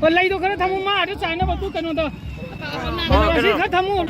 Còn lấy đồ cái thằng mua mà nó chạy nó vào túi cần rồi. Gì khác thằng mua.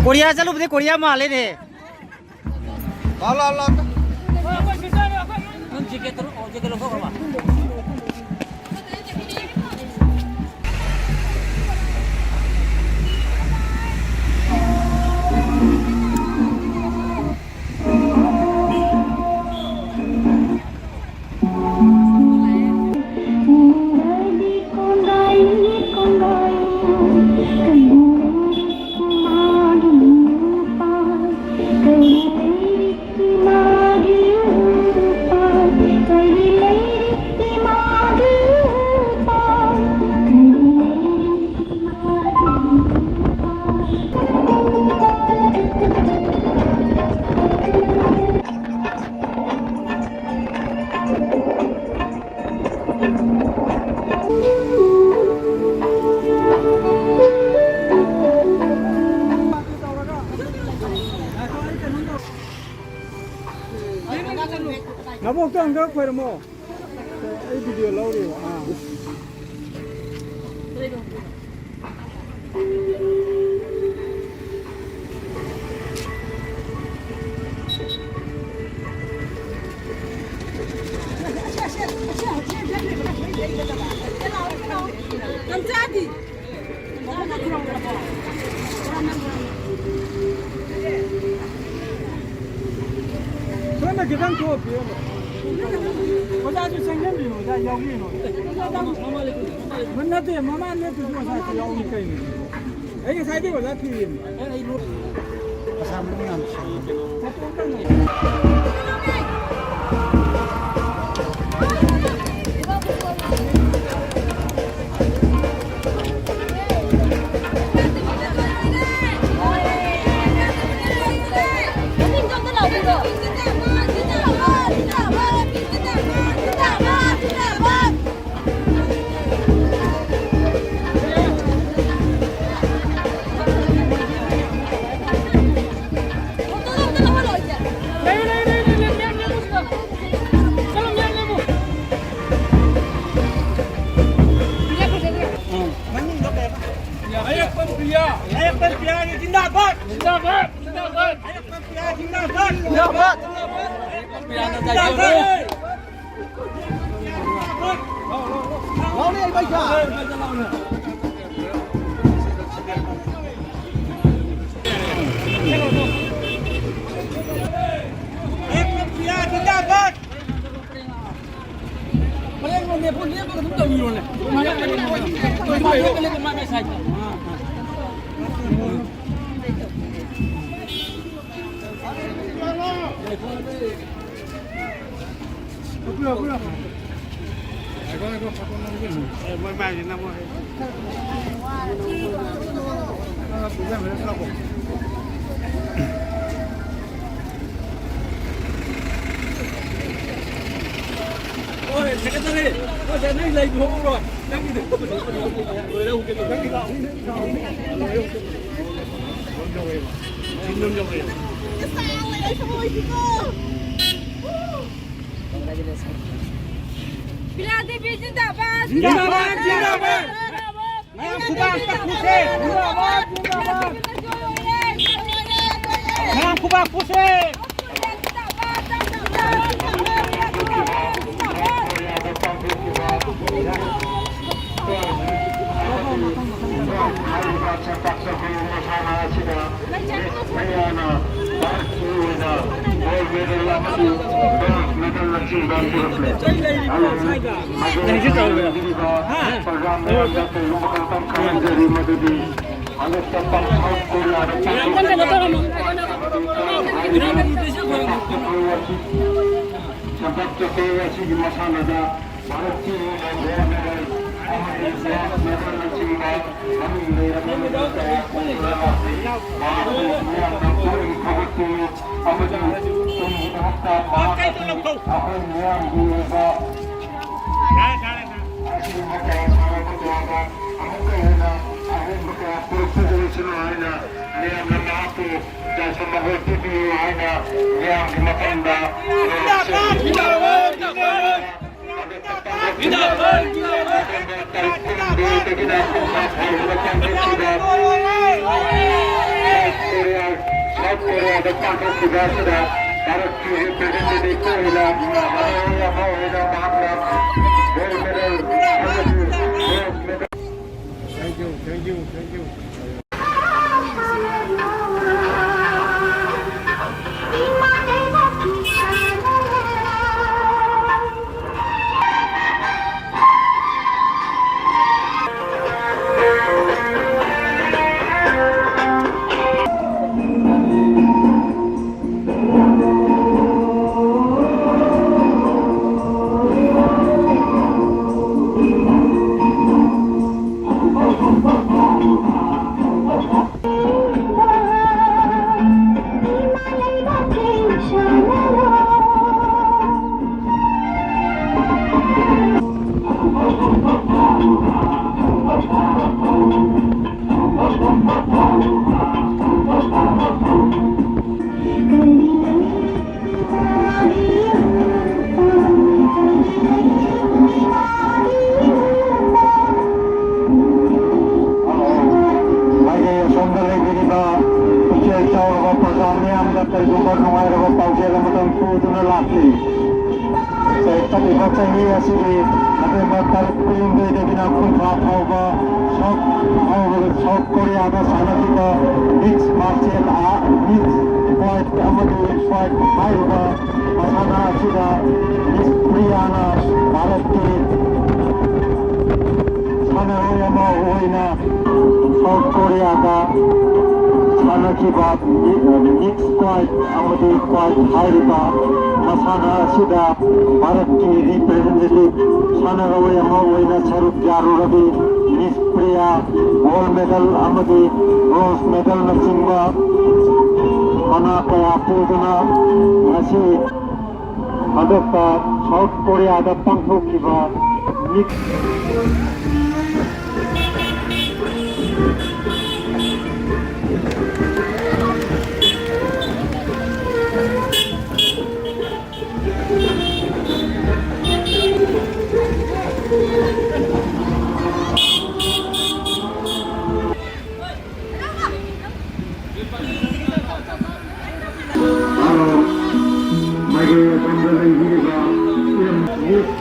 Korea chalo bde Korea ma le ne. Allah. Nun jike terus, jike lo kok apa? Nabo kang kang kau mo, ini video lau ni. Mana gidamk tu apa? Kita tu sengaja ni, kita yakhi ni. Mana tu? Mama ni tu cuma saya yakhi kau ni. Ini saya tu kita kirim. Assam ngamkhi. Ayekpam Priya Zindabad. Ayekpam Priya Zindabad. Lau ni baik tak? Ayekpam Priya Zindabad. Paling ni pun dia pun tak tahu ni. Mana kali mana saja. Apa? Aku foto nanti. Mai mai ni nama. Bisa berapa? Oh, sekretari. Oh, jangan lagi bohong rồi. Đang đi được. Người đâu cái đang đi đâu? Xin lỗi rồi. Priya Devi Zindabad. Zindabad. Ngamkhi Puse. Ngamkhi Puse. Sepak Takraw Masana asida. Sepak Takraw asigi Masana da Bharati the pangthokhiba sudah Bharat ki representative Kohila Thank you. Sepak chahi asigi faoba Korea sanaroisingna mix martial art mix fight amadi fight faoba Masana asida Priya Devi sanaroisingna South Korea Lakhipur mix fight amadi fight faoba Masana asida Bharat ki representative sanaroisingna saruk Miss Priya gold medal amadi bronze medal Singba mana kaya touduna ngasi adakta South Korea da pangthokhiba mix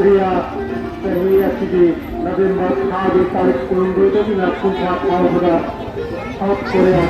Priya Devi asigi November 3 tarik Kumbhirgram faoba South Korea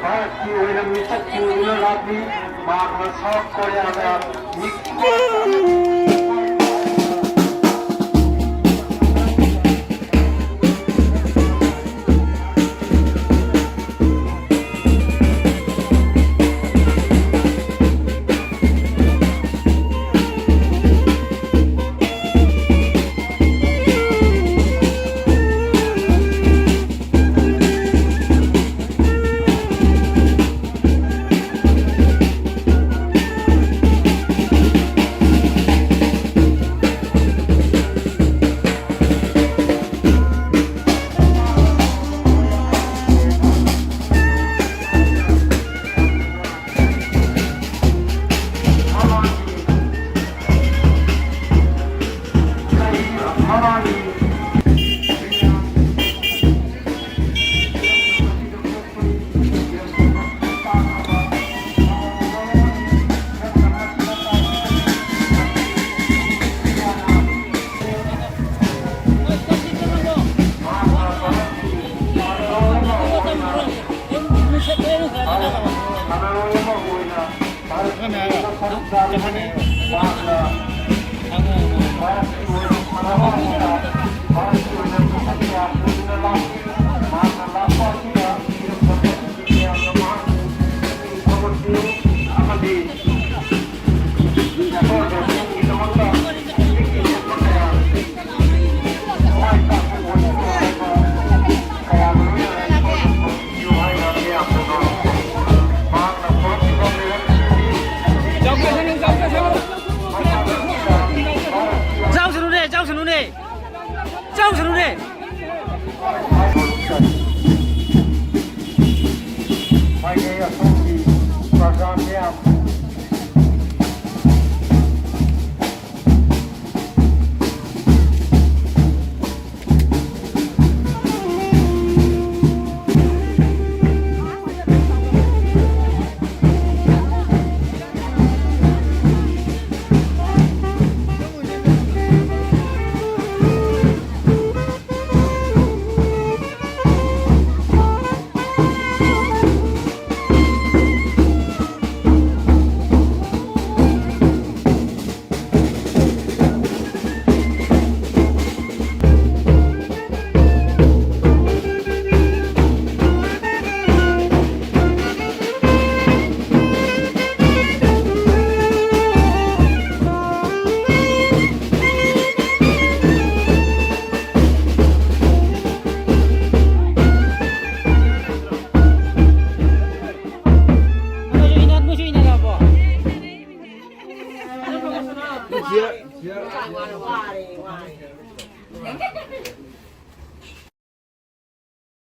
Bharat की Olympic tournament रात्रि मार्ग में south Korea में